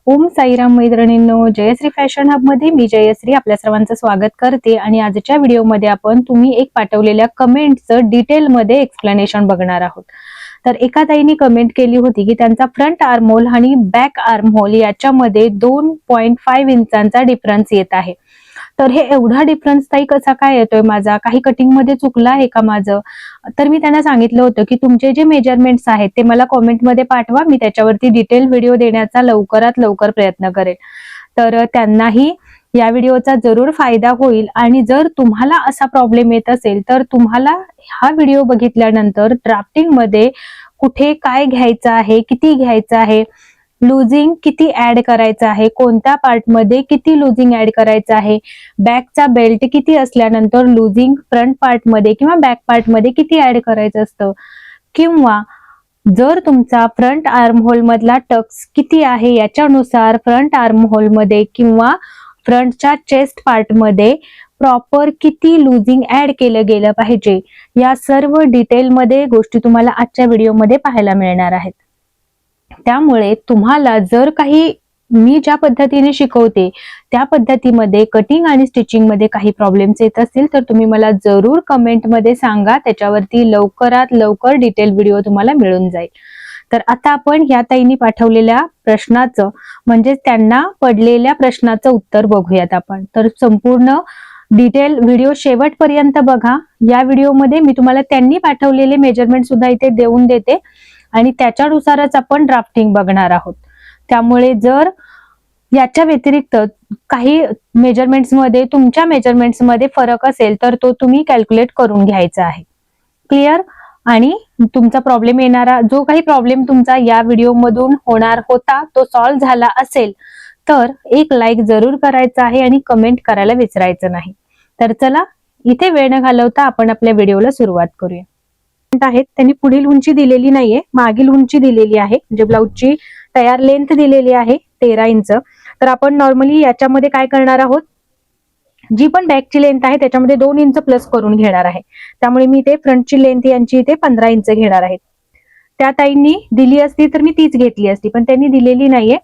ओम साईराम मैत्रिणींनो, Jayashree fashion hub मध्ये मी जयश्री आपल्या सर्वांचं स्वागत करते. आणि आजच्या व्हिडिओमध्ये आपण तुम्ही एक पाठवलेल्या कमेंटचं डिटेलमध्ये एक्सप्लेनेशन बघणार आहोत. तर एका ताईने कमेंट केली होती की त्यांचा फ्रंट आर्म होल आणि बॅक आर्म होल याच्यामध्ये 2.5 इंचांचा डिफरन्स येत आहे. तर हे एवढा डिफरन्स ताई कसा काय येतोय माझा, काही कटिंग मध्ये चुकलं आहे का माझं? तर मी त्यांना सांगितलं होतं की तुमचे जे मेजरमेंट्स आहेत ते मला कॉमेंटमध्ये पाठवा, मी त्याच्यावरती डिटेल व्हिडिओ देण्याचा लवकरात लवकर प्रयत्न करेल. तर त्यांनाही या व्हिडिओचा जरूर फायदा होईल. आणि जर तुम्हाला असा प्रॉब्लेम येत असेल तर तुम्हाला हा व्हिडिओ बघितल्यानंतर ड्राफ्टिंग मध्ये कुठे काय घ्यायचं आहे, किती घ्यायचं आहे, लुजिंग किती ऍड करायचं आहे, कोणत्या पार्ट मध्ये किती लुजिंग ऍड करायचं आहे, बॅकचा बेल्ट किती असल्यानंतर लुजिंग फ्रंट पार्ट मध्ये किंवा बॅक पार्ट मध्ये किती ऍड करायचं असतं, किंवा जर तुमचा फ्रंट आर्म होल मधला टक्स किती आहे याच्यानुसार फ्रंट आर्म होल मध्ये किंवा फ्रंटच्या चेस्ट पार्ट मध्ये प्रॉपर किती लुजिंग ऍड केलं गेलं पाहिजे, या सर्व डिटेलमध्ये गोष्टी तुम्हाला आजच्या व्हिडिओमध्ये पाहायला मिळणार आहेत. त्यामुळे तुम्हाला जर काही मी ज्या पद्धतीने शिकवते त्या पद्धतीमध्ये कटिंग आणि स्टिचिंग मध्ये काही प्रॉब्लेम्स येत असतील तर तुम्ही मला जरूर कमेंटमध्ये सांगा, त्याच्यावरती लवकरात लवकर डिटेल व्हिडिओ तुम्हाला मिळून जाईल. तर आता आपण या ताईंनी पाठवलेल्या प्रश्नाचं म्हणजे त्यांना पडलेल्या प्रश्नाचं उत्तर बघूयात आपण. तर संपूर्ण डिटेल व्हिडिओ शेवटपर्यंत बघा. या व्हिडिओमध्ये मी तुम्हाला त्यांनी पाठवलेले मेजरमेंट सुद्धा इथे देऊन देते आणि त्याच्यानुसारच आपण ड्राफ्टिंग बघणार आहोत. त्यामुळे जर याच्या व्यतिरिक्त काही मेजरमेंट्स मध्ये तुमच्या मेजरमेंट्स मध्ये फरक असेल तर तो तुम्ही कॅल्क्युलेट करून घ्यायचा आहे. क्लिअर? आणि तुमचा प्रॉब्लेम येणारा जो काही प्रॉब्लेम तुमचा या व्हिडिओ मधून होणार होता तो सॉल्व्ह झाला असेल तर एक लाईक जरूर करायचा आहे आणि कमेंट करायला विसरायचं नाही. तर चला इथे वेळ न घालवता आपण आपल्या व्हिडिओला सुरुवात करूया. आहेत त्यांनी पुढील उंची दिलेली नाहीये, मागील उंची दिलेली आहे, म्हणजे ब्लाऊजची तयार लेंथ दिलेली आहे 13 इंच. तर आपण नॉर्मली याच्यामध्ये काय करणार आहोत, जी पण बॅकची लेंथ आहे त्याच्यामध्ये 2 इंच प्लस करून घेणार आहे. त्यामुळे मी इथे फ्रंटची लेंथ यांची इथे 15 इंच घेणार आहे. त्या ताईंनी दिली असती तर मी तीच घेतली असती, पण त्यांनी दिलेली नाहीये.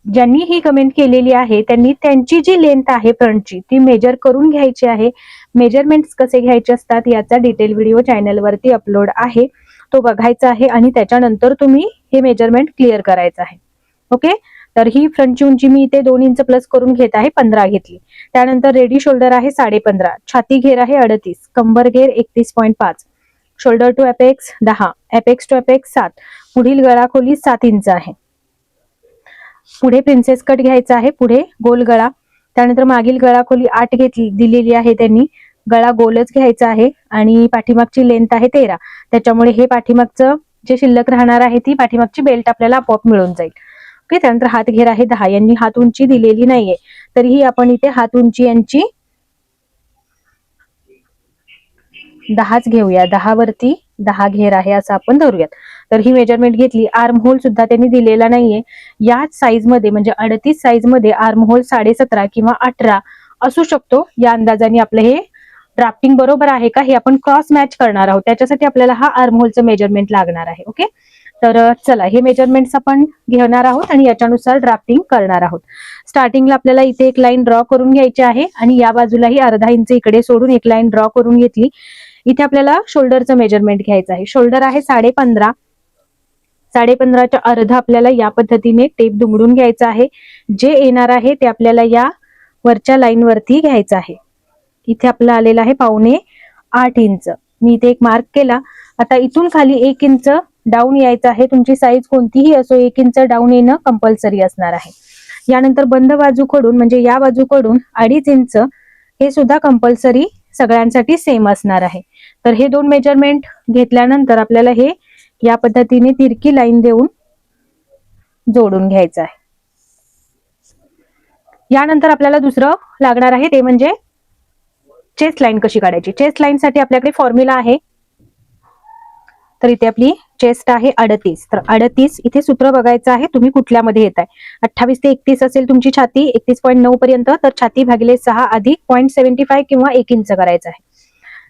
ज्यांनी ही कमेंट केलेली आहे त्यांनी त्यांची जी लेंथ आहे फ्रंटची ती मेजर करून घ्यायची आहे. मेजरमेंट्स कसे घ्यायचे असतात याचा डिटेल व्हिडिओ चॅनलवरती अपलोड आहे, तो बघायचा आहे आणि त्याच्यानंतर तुम्ही हे मेजरमेंट क्लिअर करायचं आहे. ओके. तर ही फ्रंटची उंची मी इथे 2 इंच प्लस करून घेत आहे, 15 घेतली. त्यानंतर रेडी शोल्डर आहे 15.5, छाती घेर आहे 38, कंबर घेर 31.5, shoulder to apex 10, apex to apex 7, पुढील गळा खोली 7 इंच आहे. पुढे प्रिन्सेस कट घ्यायचा आहे, पुढे गोल गळा. त्यानंतर मागील गळा खोली 8 घेतली दिलेली आहे त्यांनी, गळा गोलच घ्यायचा आहे आणि पाठीमागची लेंथ आहे 13, त्याच्यामुळे हे पाठीमागचं जे शिल्लक राहणार आहे ती पाठीमागची बेल्ट आपल्याला आपोआप मिळून जाईल. ओके. त्यानंतर हात घेर आहे 10, यांनी हात उंची दिलेली नाहीये तरीही आपण इथे हात उंची यांची 10च घेऊया, 10 वरती 10 घेर आहे असं आपण धरूयात. तर ही मेजरमेंट घेतली. आर्म होल सुद्धा त्यांनी दिलेला नाहीये. याच साईज मध्ये म्हणजे 38 साईज मध्ये आर्म होल 17.5 किंवा 18 असू शकतो. या अंदाजाने आपलं हे ड्राफ्टिंग बरोबर आहे का हे आपण क्रॉस मॅच करणार आहोत, त्याच्यासाठी आपल्याला हा आर्म होलचं मेजरमेंट लागणार आहे. ओके. तर चला हे मेजरमेंट्स आपण घेणार आहोत आणि याच्यानुसार ड्राफ्टिंग करणार आहोत. स्टार्टिंगला आपल्याला इथे एक लाईन ड्रॉ करून घ्यायची आहे आणि या बाजूलाही अर्धा इंच इकडे सोडून एक लाईन ड्रॉ करून घेतली. इथे आपल्याला शोल्डरचं मेजरमेंट घ्यायचं आहे. शोल्डर आहे 15.5, 15.5च्या अर्ध आपल्याला या पद्धतीने टेप दुमडून घ्यायचा आहे. जे येणार आहे ते आपल्याला या वरच्या लाईन वरती घ्यायचं आहे. इथे आपलं आलेलं आहे 7.25 इंच. मी इथे एक मार्क केला. आता इथून खाली 1 इंच डाऊन यायचं आहे. तुमची साईज कोणतीही असो 1 इंच डाऊन येणं कंपल्सरी असणार आहे. यानंतर बंद बाजूकडून म्हणजे या बाजूकडून 2.5 इंच हे सुद्धा कंपल्सरी सगळ्यांसाठी सेम असणार आहे. तर हे 2 मेजरमेंट घेतल्यानंतर आपल्याला हे या पद्धतीने तिरकी लाईन देऊन जोडून घ्यायचं आहे. यानंतर आपल्याला दुसरं लागणार आहे ते म्हणजे चेस्ट लाईन कशी काढायची. चेस्ट लाईन साठी आपल्याकडे फॉर्म्युला आहे. तर इथे आपली चेस्ट आहे 38, तर 38 इथे सूत्र बघायचं आहे तुम्ही कुठल्यामध्ये येत आहे. 28 ते 31 असेल तुमची छाती 31.9 पर्यंत, तर छाती भागिले 6 अधिक 0.75 किंवा 1 इंच करायचं आहे.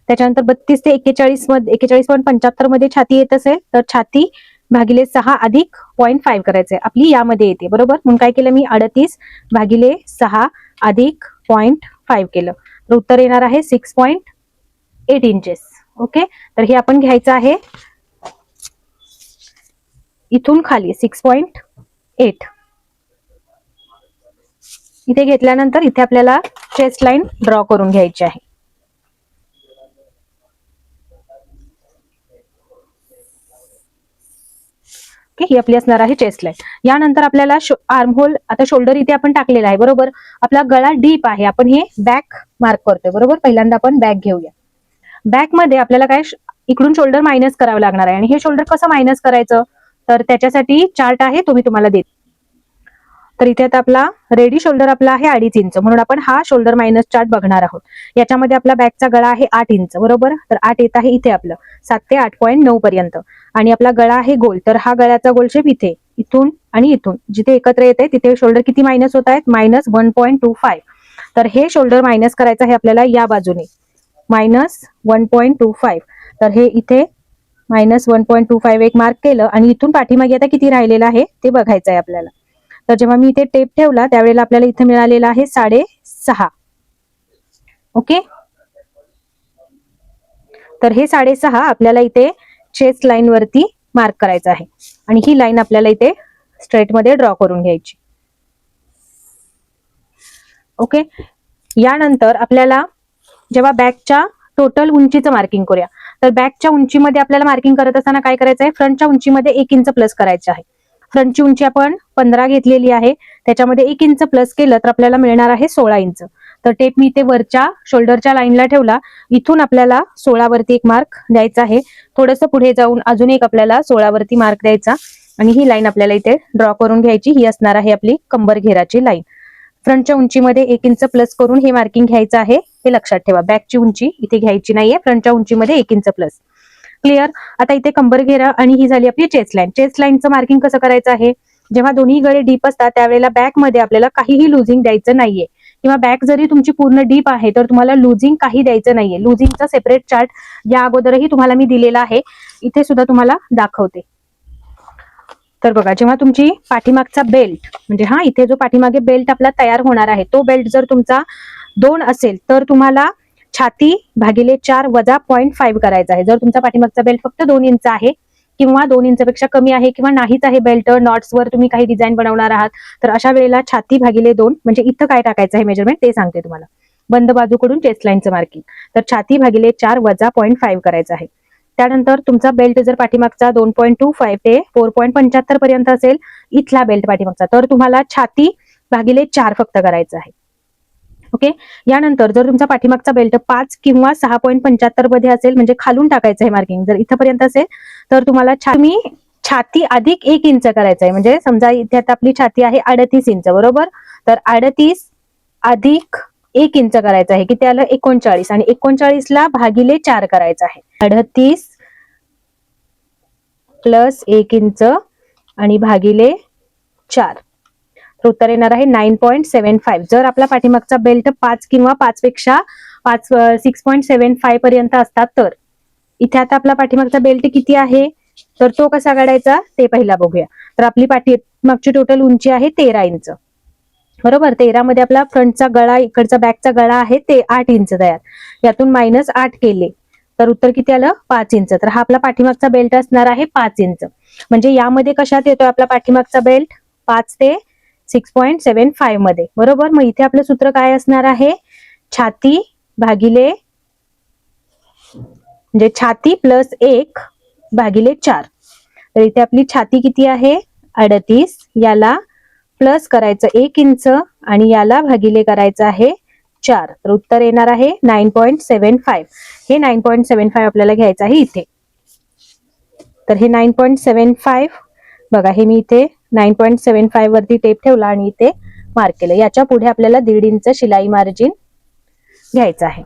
त्याच्यानंतर 32 ते 41 मध्ये 41.75 मध्ये छाती येत असेल तर छाती भागिले 6 अधिक 0.5 करायचंय. आपली यामध्ये येते बरोबर. म्हणून काय केलं मी 38 भागिले 6 अधिक 0.5 केलं. तर उत्तर येणार आहे 6.8 इंचेस. ओके, तर हे आपण घ्यायचं आहे इथून खाली 6.8. इथे घेतल्यानंतर इथे आपल्याला चेस्ट लाईन ड्रॉ करून घ्यायची आहे. ओके, ही आपली असणार आहे चेस्ट लाईन. यानंतर आपल्याला आर्म होल, आता शोल्डर इथे आपण टाकलेला आहे बरोबर. आपला गळा डीप आहे, आपण हे बॅक मार्क करतोय बरोबर. पहिल्यांदा आपण बॅक घेऊया. बॅक मध्ये आपल्याला काय इकडून शोल्डर मायनस करावं लागणार आहे. आणि हे शोल्डर कसं मायनस करायचं, तर त्याच्यासाठी चार्ट आहे, तो मी तुम्हाला देते. तर इथे आता आपला रेडी शोल्डर आपला आहे 2.5 इंच, म्हणून आपण हा शोल्डर मायनस चार्ट बघणार आहोत. याच्यामध्ये आपला बॅकचा गळा आहे 8 इंच बरोबर. तर 8 येत आहे इथे आपलं 7 ते 8.9 पर्यंत. आणि आपला गळा आहे गोल, तर हा गळ्याचा गोल शेप इथे, इथून आणि इथून जिथे एकत्र येते तिथे शोल्डर किती मायनस होत आहेत, -1.25. तर हे शोल्डर मायनस करायचं आहे आपल्याला या बाजूने, -1.25. तर हे इथे -1.25 एक मार्क केलं. आणि इथून पाठीमागे आता किती राहिलेलं आहे ते बघायचं आहे आपल्याला. तर जेव्हा मी इथे टेप ठेवला त्यावेळेला आपल्याला इथे मिळालेला आहे 6.5. ओके, तर हे 6.5 आपल्याला इथे चेस्ट लाईन वरती मार्क करायचं आहे. आणि ही लाईन आपल्याला इथे स्ट्रेट मध्ये ड्रॉ करून घ्यायची. ओके, यानंतर आपल्याला जेव्हा बॅकच्या टोटल उंचीचं मार्किंग करूया, तर बॅकच्या उंचीमध्ये आपल्याला मार्किंग करत असताना काय करायचं आहे, फ्रंटच्या उंचीमध्ये 1 इंच प्लस करायचं आहे. फ्रंटची उंची आपण 15 घेतलेली आहे, त्याच्यामध्ये 1 इंच प्लस केलं तर आपल्याला मिळणार आहे 16 इंच. तर टेप मी इथे वरच्या शोल्डरच्या लाईनला ठेवला. इथून आपल्याला 16 वरती एक मार्क द्यायचा आहे. थोडंसं पुढे जाऊन अजून एक आपल्याला 16 वरती मार्क द्यायचा. आणि ही लाईन आपल्याला इथे ड्रॉ करून घ्यायची. ही असणार आहे आपली कंबर घेराची लाईन. फ्रंटच्या उंचीमध्ये 1 इंच प्लस करून हे मार्किंग घ्यायचं आहे, हे लक्षात ठेवा. बॅकची उंची इथे घ्यायची नाहीये, फ्रंटच्या उंचीमध्ये 1 इंच प्लस. क्लिअर. आता इथे कंबर घेरा आणि ही झाली आपली चेस्ट लाईन. चेस्ट लाईनचं मार्किंग कसं करायचं आहे, जेव्हा दोन्ही गळे डीप असतात त्यावेळेला बॅक मध्ये आपल्याला काहीही लुझिंग द्यायचं नाहीये. किंवा बॅक जरी तुमची पूर्ण डीप आहे तर तुम्हाला लुझिंग काही द्यायचं नाहीये. लुझिंगचा सेपरेट चार्ट या अगोदरही तुम्हाला मी दिलेला आहे, इथे सुद्धा तुम्हाला दाखवते. तर बघा, जेव्हा तुमची पाठीमागचा बेल्ट, म्हणजे हा इथे जो पाठीमागे बेल्ट आपला तयार होणार आहे, तो बेल्ट जर तुमचा 2 असेल तर तुम्हाला छाती भागिले 4 वजा 0.5 करायचा आहे. जर तुमचा पाठीमागचा बेल्ट फक्त 2 इंच आहे किंवा 2 इंचपेक्षा कमी आहे किंवा नाहीच आहे बेल्ट, नॉट्सवर तुम्ही काही डिझाईन बनवणार आहात, तर अशा वेळेला छाती भागिले 2, म्हणजे इथं काय टाकायचं आहे मेजरमेंट ते सांगते तुम्हाला. बंद बाजूकडून चेस्ट लाईनचं मार्किंग, तर छाती भागिले 4 वजा 0.5 करायचं आहे. त्यानंतर तुमचा बेल्ट जर पाठीमागचा 2.25 ते 4.75 पर्यंत असेल इथला बेल्ट पाठीमागचा, तर तुम्हाला छाती भागिले 4 फक्त करायचं आहे. ओके, यानंतर जर तुमचा पाठीमागचा बेल्ट 5 किंवा 6.75 मध्ये असेल, म्हणजे खालून टाकायचं आहे मार्किंग, जर इथपर्यंत असेल तर तुम्हाला छाती अधिक 1 इंच करायचं आहे. म्हणजे समजा इथे आता आपली छाती आहे 38 इंच बरोबर. तर 38 अधिक 1 इंच करायचं आहे, किती आलं 39. आणि 39 ला भागिले 4 करायचं आहे. 38 प्लस 1 इंच आणि भागिले 4, तर उत्तर येणार आहे 9.75. जर आपला पाठीमागचा बेल्ट 5 किंवा 5 पेक्षा 6.75 पर्यंत असतात तर. इथे आता आपला पाठीमागचा बेल्ट किती आहे, तर तो कसा काढायचा ते पहिला बघूया. तर आपली पाठीमागची टोटल उंची आहे 13 इंच बरोबर. 13 मध्ये आपला फ्रंटचा गळा, इकडचा बॅकचा गळा आहे ते 8 इंच तयार. यातून -8 केले तर उत्तर किती आलं 5 इंच. तर हा आपला पाठीमागचा बेल्ट असणार आहे 5 इंच. म्हणजे यामध्ये कशात येतोय आपला पाठीमागचा बेल्ट 5 ते 6.75 मध्ये बरोबर. मग इथे आपलं सूत्र काय असणार आहे, छाती भागिले, म्हणजे छाती प्लस 1 भागिले 4. तर इथे आपली छाती किती आहे 38, याला प्लस करायचं 1 इंच आणि याला भागिले करायचं आहे 4. तर उत्तर येणार आहे 9.75. हे 9.75 आपल्याला घ्यायचं आहे इथे. तर हे 9.75 बघा, हे मी इथे 9.75 वरती टेप ठेवला आणि इथे मार्क केलं. याच्या पुढे आपल्याला 1.5 इंच शिलाई मार्जिन घ्यायचं आहे.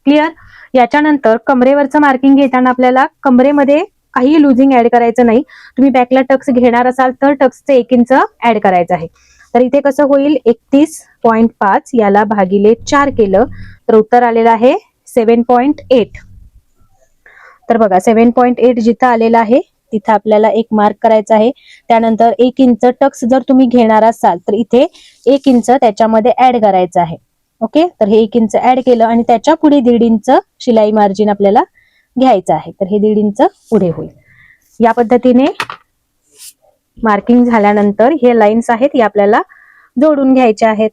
क्लिअर. याच्यानंतर कमरेवरचं मार्किंग घेताना आपल्याला कमरेमध्ये काही लुझिंग ऍड करायचं नाही. तुम्ही बॅकला टक्स घेणार असाल तर टक्सचं 1 इंच ऍड करायचं आहे. तर इथे कसं होईल 31.5 याला भागिले 4 केलं तर उत्तर आलेलं आहे 7.8. तर बघा 7.8 जिथं आलेलं आहे तिथे आपल्याला एक मार्क करायचा आहे. त्यानंतर 1 इंच टक्स जर तुम्ही घेणार असाल तर इथे 1 इंच त्याच्यामध्ये ऍड करायचं आहे. ओके, तर हे 1 इंच ऍड केलं आणि त्याच्या पुढे 1.5 इंच शिलाई मार्जिन आपल्याला घ्यायचं आहे. तर हे 1.5 इंच पुढे होईल. या पद्धतीने मार्किंग झाल्यानंतर हे लाईन्स आहेत हे आपल्याला जोडून घ्यायचे आहेत.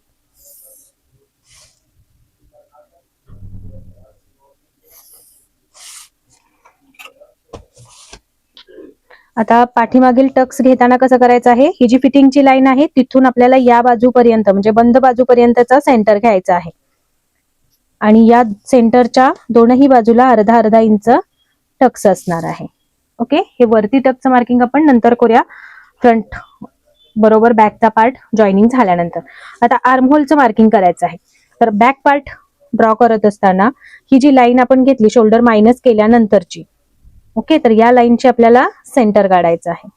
आता पाठीमागील टक्स घेताना कसं करायचं आहे, ही जी फिटिंगची लाईन आहे तिथून आपल्याला या बाजूपर्यंत म्हणजे बंद बाजूपर्यंतचा सेंटर घ्यायचा आहे आणि या सेंटरच्या दोनही बाजूला अर्धा अर्धा इंच टक्स असणार आहे. ओके, हे वरती टक्सचं मार्किंग आपण नंतर करूया, फ्रंट बरोबर बॅकचा पार्ट जॉईनिंग झाल्यानंतर. आता आर्म होलचं मार्किंग करायचं आहे. तर बॅक पार्ट ड्रॉ करत असताना ही जी लाईन आपण घेतली शोल्डर मायनस केल्यानंतरची, ओके, तर या लाईनची आपल्याला सेंटर काढायचं आहे.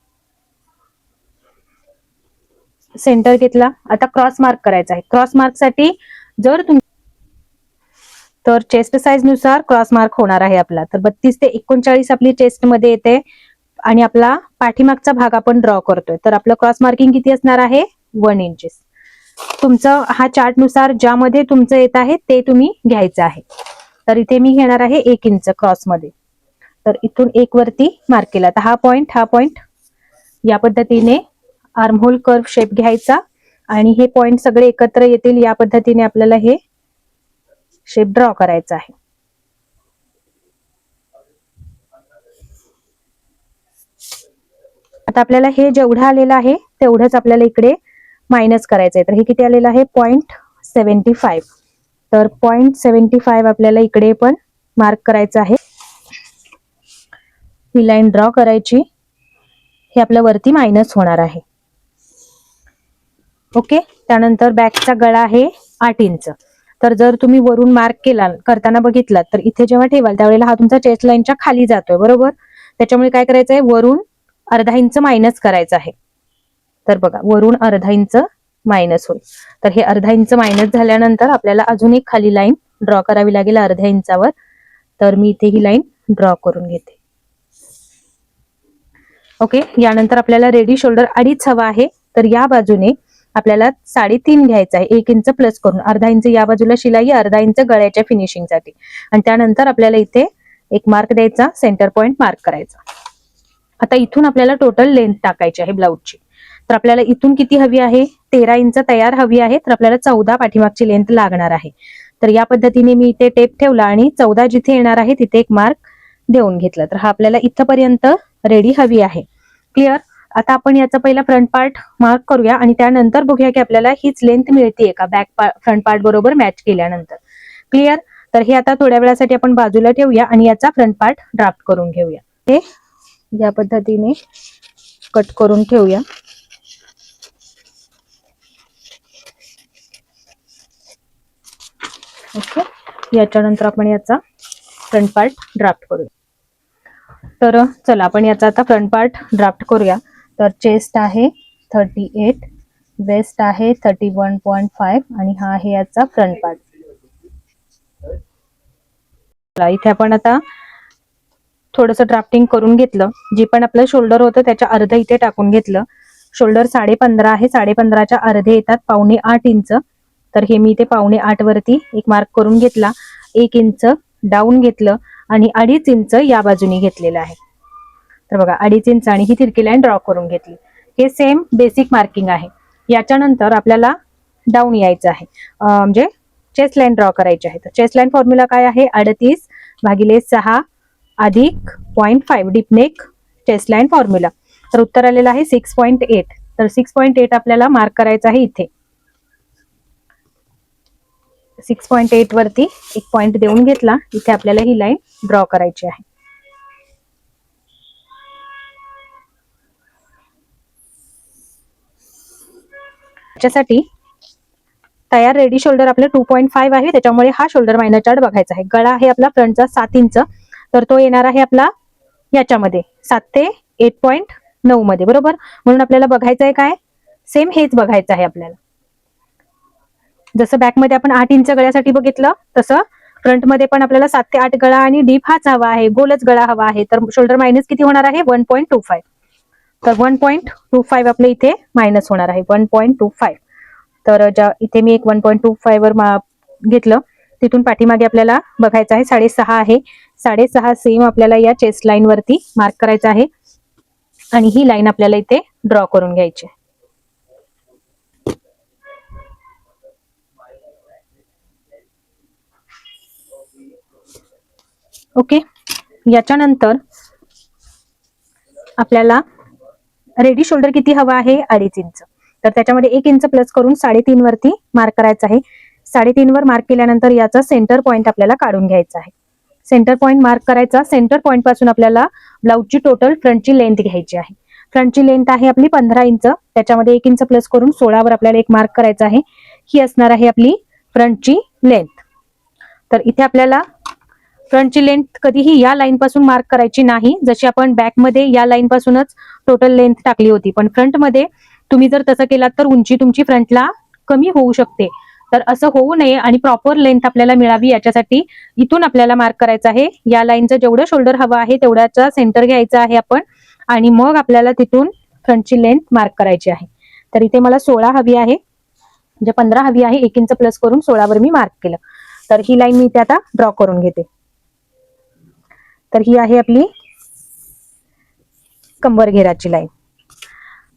सेंटर घेतला. आता क्रॉस मार्क करायचा आहे. क्रॉस मार्क साठी जर तर चेस्ट साईज नुसार क्रॉस मार्क होणार आहे आपला. तर 32 ते 39 आपली चेस्ट मध्ये येते आणि आपला पाठीमागचा भाग आपण ड्रॉ करतोय. तर आपलं क्रॉस मार्किंग किती असणार आहे, 1 इंचेस. तुमचं हा चार्ट नुसार ज्यामध्ये तुमचं येत आहे ते तुम्ही घ्यायचं आहे. तर इथे मी घेणार आहे 1 इंच क्रॉस मध्ये. तर इथून 1 वरती मार्क केला. तर हा पॉइंट या पद्धतीने आर्महोल कर्व शेप घ्यायचा आणि हे पॉइंट सगळे एकत्र येतील या पद्धतीने आपल्याला हे शेप ड्रॉ करायचा आहे. आता आपल्याला हे जेवढं आलेलं आहे तेवढंच आपल्याला इकडे मायनस करायचं आहे. तर हे किती आलेलं आहे, 0.75. तर 0.75 आपल्याला इकडे पण मार्क करायचं आहे. ही लाईन ड्रॉ करायची. हे आपल्या वरती मायनस होणार आहे. ओके, त्यानंतर बॅकचा गळा आहे 8 इंच. तर जर तुम्ही वरून मार्क केला करताना बघितलात तर इथे जेव्हा ठेवाल त्यावेळेला हा तुमचा चेस्ट लाईनच्या खाली जातोय, बरोबर. त्याच्यामुळे काय करायचं आहे, वरून अर्धा इंच मायनस करायचं आहे. तर बघा, वरून अर्धा इंच मायनस होईल. तर हे अर्धा इंच मायनस झाल्यानंतर आपल्याला अजून एक खाली लाईन ड्रॉ करावी लागेल अर्ध्या इंचावर. तर मी इथे ही लाईन ड्रॉ करून घेते. ओके, यानंतर आपल्याला रेडी शोल्डर 2.5 हवा आहे. तर या बाजूने आपल्याला 3.5 घ्यायचा आहे, 1 इंच प्लस करून. अर्धा इंच या बाजूला शिलाई, अर्धा इंच गळ्याच्या फिनिशिंगसाठी. आणि त्यानंतर आपल्याला इथे एक मार्क द्यायचा, सेंटर पॉइंट मार्क करायचा. आता इथून आपल्याला टोटल लेंथ टाकायची आहे ब्लाऊजची. तर आपल्याला इथून किती हवी आहे, 13 इंच तयार हवी आहे. तर आपल्याला 14 पाठीमागची लेंथ लागणार आहे. तर या पद्धतीने मी इथे टेप ठेवला आणि 14 जिथे येणार आहे तिथे एक मार्क देऊन घेतला. तर हा आपल्याला इथपर्यंत रेडी हवी आहे. क्लिअर. आता आपण याचा पहिला फ्रंट पार्ट मार्क करूया आणि त्यानंतर बघूया की आपल्याला हीच लेंथ मिळतेय का बॅक फ्रंट पार्ट बरोबर मॅच केल्यानंतर. क्लिअर. तर हे आता थोड्या वेळासाठी आपण बाजूला ठेवूया आणि याचा फ्रंट पार्ट ड्राफ्ट करून घेऊया. हे या पद्धतीने कट करून ठेवूया. ओके, याच्यानंतर आपण याचा फ्रंट पार्ट ड्राफ्ट करूया. तर चला आपण याचा आता फ्रंट पार्ट ड्राफ्ट करूया. तर चेस्ट आहे 38, वेस्ट आहे 31.5 आणि हा आहे याचा फ्रंट पार्ट. इथे आपण आता थोडंसं ड्राफ्टिंग करून घेतलं. जे पण आपलं शोल्डर होतं त्याच्या अर्ध इथे टाकून घेतलं. शोल्डर 15.5 आहे, 15.5च्या अर्धे येतात 7.25 इंच. तर हे मी इथे 7.25 वरती एक मार्क करून घेतला. 1 इंच डाऊन घेतलं आणि 2.5 इंच या बाजूने घेतलेलं आहे. तर बघा 2.5 इंच आणि ही तिरकी लाईन ड्रॉ करून घेतली. हे सेम बेसिक मार्किंग आहे. याच्यानंतर आपल्याला डाऊन यायचं आहे, म्हणजे चेस्ट लाईन ड्रॉ करायची आहे. तर चेस्ट लाईन फॉर्म्युला काय आहे, 38/6 अधिक 0.5 डीपनेक चेस्ट लाईन फॉर्म्युला. तर उत्तर आलेलं आहे 6.8. तर 6.8 आपल्याला मार्क करायचं आहे इथे. 6.8 वरती एक पॉइंट देऊन घेतला. इथे आपल्याला ही लाईन ड्रॉ करायची आहे. त्याच्यासाठी तयार रेडी शोल्डर आपलं 2.5 आहे, त्याच्यामुळे हा शोल्डर मायनर चार्ट बघायचा आहे. गळा आहे आपला फ्रंटचा 7 इंच. तर तो येणार आहे आपला याच्यामध्ये 7 ते 8.9 मध्ये, बरोबर. म्हणून आपल्याला बघायचं आहे काय, सेम हेच बघायचं आहे आपल्याला. जसं बॅक मध्ये आपण 8 इंच गळ्यासाठी बघितलं तसं फ्रंटमध्ये पण आपल्याला 7 ते 8 गळा आणि डीप हाच हवा आहे, गोलच गळा हवा आहे. तर शोल्डर मायनस किती होणार आहे? 1.25. तर 1.25 आपल्या इथे मायनस होणार आहे, 1.25. तर इथे मी एक 1.25 वर घेतलं. तिथून पाठीमागे आपल्याला बघायचं आहे 6.5 आहे. 6.5 सेम आपल्याला या चेस्ट लाईन वरती मार्क करायचं आहे आणि ही लाईन आपल्याला इथे ड्रॉ करून घ्यायची. ओके, याच्यानंतर आपल्याला रेडी शोल्डर किती हवा आहे? 2.5 इंच. तर त्याच्यामध्ये 1 इंच प्लस करून 3.5 वरती मार्क करायचं आहे. 3.5 वर मार्क केल्यानंतर याचा सेंटर पॉइंट आपल्याला काढून घ्यायचा आहे. सेंटर पॉइंट मार्क करायचा. सेंटर पॉइंट पासून आपल्याला ब्लाउजची टोटल फ्रंटची लेंथ घ्यायची आहे. फ्रंटची लेंथ आहे आपली 15 इंच. त्याच्यामध्ये 1 इंच प्लस करून 16 वर आपल्याला एक मार्क करायचा आहे. ही असणार आहे आपली फ्रंटची लेंथ. तर इथे आपल्याला फ्रंटची लेंथ कधीही या लाईन पासून मार्क करायची नाही, जशी आपण बॅक मध्ये या लाईन पासूनच टोटल लेंथ टाकली होती. पण फ्रंट मध्ये तुम्ही जर तसं केलात तर उंची तुमची फ्रंटला कमी होऊ शकते. तर असं होऊ नये आणि प्रॉपर लेंथ आपल्याला मिळावी याच्यासाठी इथून आपल्याला मार्क करायचं आहे. या लाईनचं जेवढं शोल्डर हवं आहे तेवढ्याचा सेंटर घ्यायचा आहे आपण आणि मग आपल्याला तिथून फ्रंटची लेंथ मार्क करायची आहे. तर इथे मला 16 हवी आहे, म्हणजे 15 हवी आहे. 1 इंच प्लस करून 16 वर मी मार्क केलं. तर ही लाईन मी इथे आता ड्रॉ करून घेते. तर ही आहे आपली कंबर घेराची लाईन.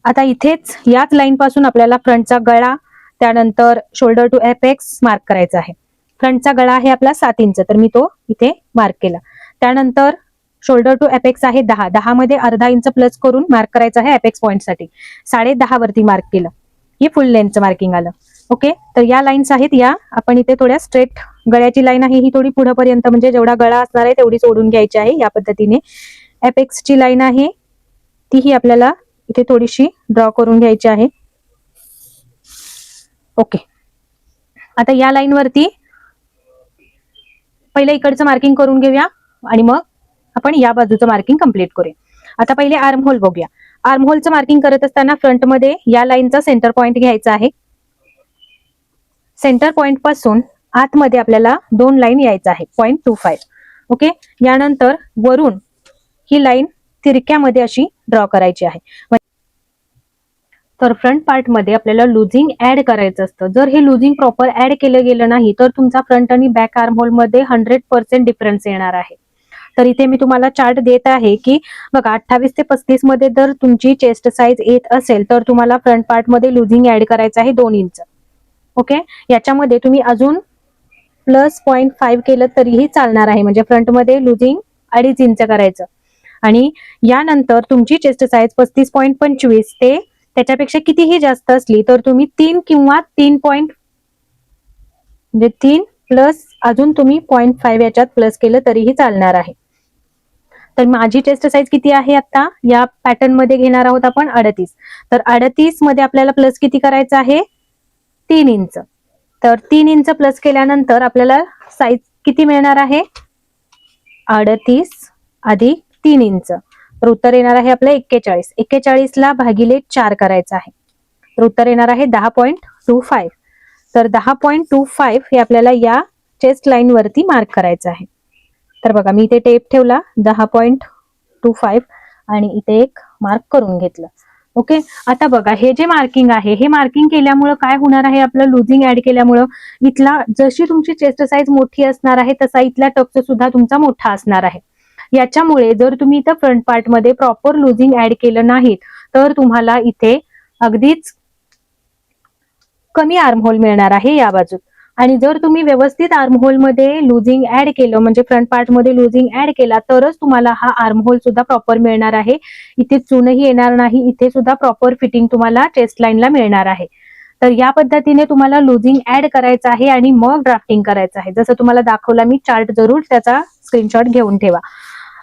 आता इथेच याच लाईन पासून आपल्याला फ्रंटचा गळा, त्यानंतर शोल्डर टू एपेक्स मार्क करायचा आहे. फ्रंटचा गळा आहे आपला 7 इंच, तर मी तो इथे मार्क केला. त्यानंतर शोल्डर टू एपेक्स आहे 10. 10 मध्ये अर्धा इंच प्लस करून मार्क करायचा आहे एपेक्स पॉइंट साठी. 10.5 वरती मार्क केलं. ही फुल लेंथचं मार्किंग आलं. ओके, तर या लाईन्स आहेत या आपण इथे थोड्या स्ट्रेट. गळ्याची लाईन आहे ही थोडी पुढेपर्यंत, म्हणजे जेवढा गळा असणार आहे तेवढी सोडून घ्यायची आहे या पद्धतीने. एपेक्सची लाईन आहे तीही आपल्याला इथे थोडीशी ड्रॉ करून घ्यायची आहे. ओके, आता या लाईन वरती पहिले इकडचं मार्किंग करून घेऊया आणि मग आपण या बाजूचं मार्किंग कंप्लीट करूया. आता पहिले आर्म होल बघूया. आर्म होलचं मार्किंग करत असताना फ्रंट मध्ये या लाईनचा सेंटर पॉइंट घ्यायचा आहे. सेंटर पॉइंट पासून आतमध्ये आपल्याला 2 लाईन यायचं आहे 0.25. ओके, यानंतर वरून ही लाईन तिरक्यामध्ये अशी ड्रॉ करायची आहे. तर फ्रंट पार्ट मध्ये आपल्याला लुझिंग ऍड करायचं असतं. जर हे लुझिंग प्रॉपर ऍड केलं गेलं नाही तर तुमचा फ्रंट आणि बॅक आर्म होल मध्ये 100% डिफरन्स येणार आहे. तर इथे मी तुम्हाला चार्ट देत आहे की बघा 28 ते 35 मध्ये जर तुमची चेस्ट साईज येत असेल तर तुम्हाला फ्रंट पार्ट मध्ये लुझिंग ऍड करायचं आहे 2 इंच. ओके, याच्यामध्ये तुम्ही अजून प्लस 0.5 केलं तरीही चालणार आहे, म्हणजे फ्रंट मध्ये लुझिंग 2.5 इंच करायचं. आणि यानंतर तुमची चेस्ट साईज 35.25 ते त्याच्यापेक्षा कितीही जास्त असली तर तुम्ही 3 किंवा 3 म्हणजे 3 प्लस अजून तुम्ही 0.5 याच्यात प्लस केलं तरीही चालणार आहे. तर माझी चेस्ट साईज किती आहे आता या पॅटर्न मध्ये घेणार आहोत आपण 38. तर 38 मध्ये आपल्याला प्लस किती करायचं आहे? 3 इंच. तर 3 इंच प्लस केल्यानंतर आपल्याला साईज किती मिळणार आहे? 38 अधिक 3 इंच. तर उत्तर येणार आहे आपलं 41. 41 ला भागिले 4 करायचं आहे. तर उत्तर येणार आहे 10.25. तर 10.25 हे आपल्याला या चेस्ट लाईन वरती मार्क करायचं आहे. तर बघा मी इथे टेप ठेवला 10.25 आणि इथे एक मार्क करून घेतलं. ओके, आता बघा हे जे मार्किंग आहे हे मार्किंग केल्यामुळे काय होणार आहे? आपलं लुझिंग ऍड केल्यामुळं इथला जशी तुमची चेस्ट साईज मोठी असणार आहे तसा इथला टक्स सुद्धा तुमचा मोठा असणार आहे. याच्यामुळे जर तुम्ही इथं फ्रंट पार्ट मध्ये प्रॉपर लुझिंग ऍड केलं नाही तर तुम्हाला इथे अगदीच कमी आर्म होल मिळणार आहे या बाजूत. आणि जर तुम्ही व्यवस्थित आर्म होल मध्ये लुझिंग ऍड केलं, म्हणजे फ्रंट पार्ट मध्ये लुझिंग ऍड केला तरच तुम्हाला हा आर्म होल सुद्धा प्रॉपर मिळणार आहे. इथे चूनही येणार नाही, इथे सुद्धा प्रॉपर फिटिंग तुम्हाला चेस्ट लाईनला मिळणार आहे. तर या पद्धतीने तुम्हाला लुझिंग ऍड करायचं आहे आणि मग ड्राफ्टिंग करायचं आहे. जसं तुम्हाला दाखवला मी चार्ट, जरूर त्याचा स्क्रीनशॉट घेऊन ठेवा.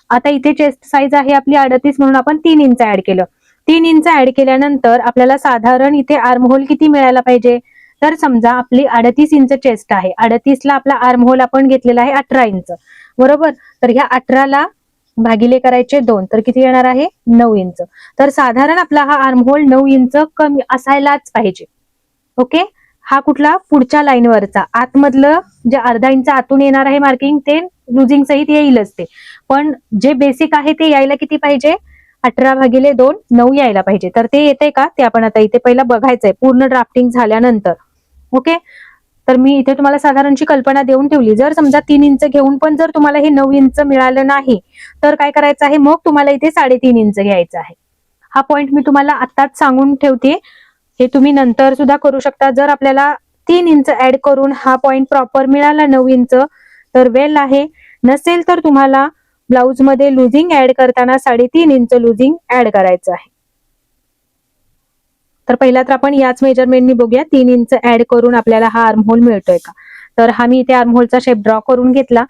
आता इथे चेस्ट साईज आहे आपली 38 म्हणून आपण 3 इंच ऍड केलं. 3 इंच ऍड केल्यानंतर आपल्याला साधारण इथे आर्म होल किती मिळायला पाहिजे? तर समजा आपली 38 इंच चेस्ट आहे, 38 ला आपला आर्म होल आपण घेतलेला आहे 18 इंच, बरोबर. तर ह्या 18 ला भागिले करायचे 2, तर किती येणार आहे? 9 इंच. तर साधारण आपला हा आर्म होल 9 इंच कमी असायलाच पाहिजे. ओके, हा कुठला पुढच्या लाईनवरचा आतमधलं जे अर्धा इंच आतून येणार आहे मार्किंग ते लुजिंग सहित येईलच ते, पण जे बेसिक आहे ते यायला किती पाहिजे, 18/2 9 यायला पाहिजे. तर ते येते का ते आपण आता इथे पहिला बघायचंय पूर्ण ड्राफ्टिंग झाल्यानंतर. ओके, तर मी इथे तुम्हाला साधारणची कल्पना देऊन ठेवली. जर समजा 3 इंच घेऊन पण जर तुम्हाला हे 9 इंच मिळालं नाही तर काय करायचं आहे, मग तुम्हाला इथे 3.5 इंच घ्यायचं आहे. हा पॉइंट मी तुम्हाला आत्ताच सांगून ठेवते, हे तुम्ही नंतर सुद्धा करू शकता. जर आपल्याला 3 इंच ऍड करून हा पॉइंट प्रॉपर मिळाला 9 इंच तर वेल आहे, नसेल तर तुम्हाला ब्लाउज मध्ये लुजिंग ऍड करताना 3.5 इंच लुजिंग ऍड करायचं आहे. तर पहिला तर आपण याच मेजरमेंटनी बघूया 3 इंच ऍड करून आपल्याला हा आर्महोल मिळतोय का. तर हा मी इथे आर्महोलचा शेप ड्रॉ करून घेतला.